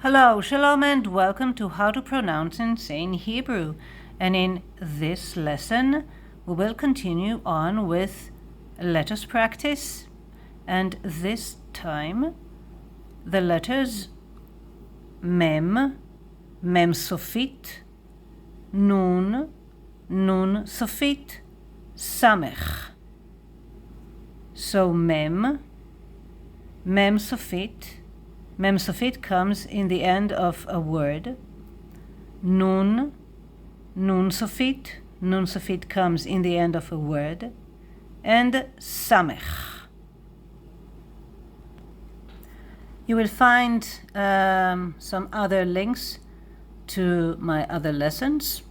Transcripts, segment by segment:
Hello, Shalom, and welcome to How to Pronounce in Seine Hebrew. And in this lesson, we will continue on with letters practice. And this time, the letters Mem sofit, Nun sofit, Samekh. So Mem sofit. Mem sofit comes in the end of a word. Nun sofit comes in the end of a word. And Samekh. You will find some other links to my other lessons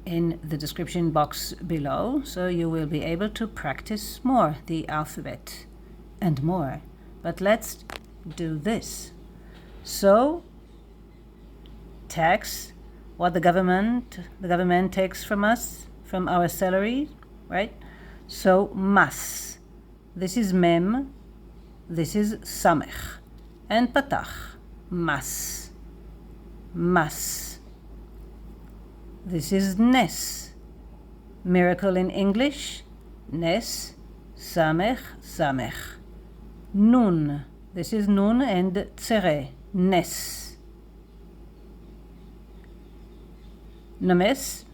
in the description box below, so you will be able to practice more the alphabet and more. But let's do this. So, tax, what the government takes from us, from our salary, right? So, mas. This is mem, this is samekh. And patach, mas. This is nes. Miracle in English, nes, samekh. Nun. This is nun and tzere, nes. Names,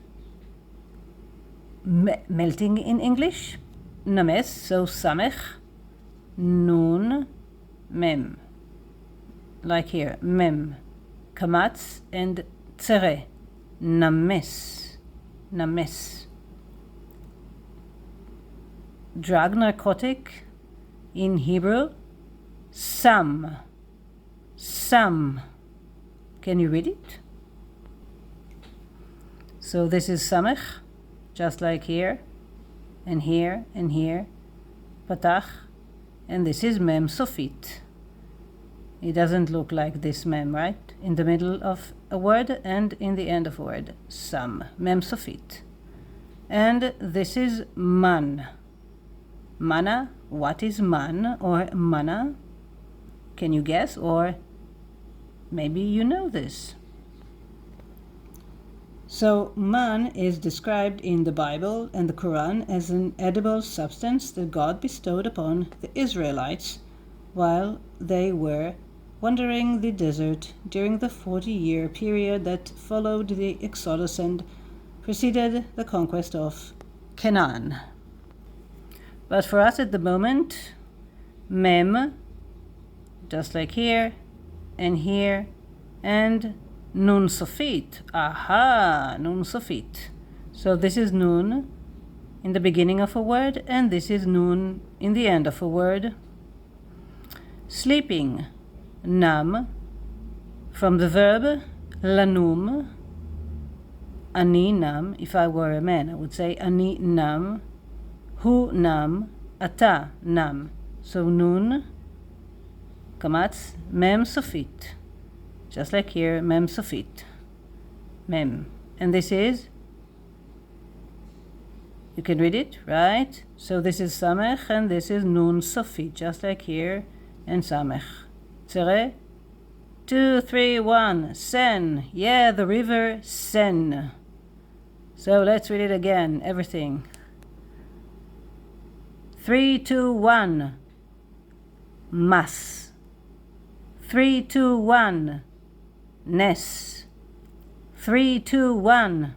melting in English, names, so samekh, nun, mem. Like here, mem. Kamatz and tzere, names. Drug, narcotic, in Hebrew, Sam. Can you read it? So this is Samekh, just like here, and here, and here. Patach, and this is Mem sofit. It doesn't look like this mem, right? In the middle of a word and in the end of a word. Sam, Mem sofit. And this is man. Manna, what is man or manna? Can you guess, or maybe you know this? So, man is described in the Bible and the Quran as an edible substance that God bestowed upon the Israelites while they were wandering the desert during the 40-year period that followed the Exodus and preceded the conquest of Canaan. But for us at the moment, mem, just like here, and nun sofit. Aha, nun sofit. So this is nun in the beginning of a word, and this is nun in the end of a word. Sleeping, nam, from the verb lanum. Ani nam, if I were a man, I would say ani nam, hu nam, ata nam. So nun, kamatz, mem sofit. Just like here, mem sofit. Mem. And this is, you can read it, right? So this is samekh and this is nun sofit, just like here, and samekh. Tzere, 2, 3, 1, Seine. Yeah, the river Seine. So let's read it again, everything. 3, 2, 1, mas. 3, 2, 1, nes. 3, 2, 1,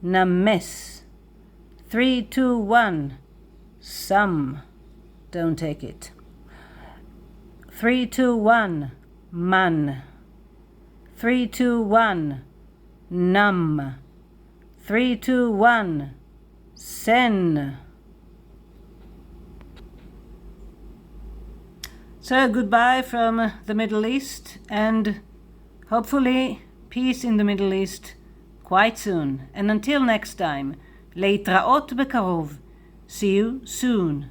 names. 3, 2, 1, sam. Don't take it. 3, 2, 1, man. 3, 2, 1, nam. 3, 2, 1, Seine. So goodbye from the Middle East, and hopefully peace in the Middle East quite soon. And until next time, להתראות בקרוב. See you soon.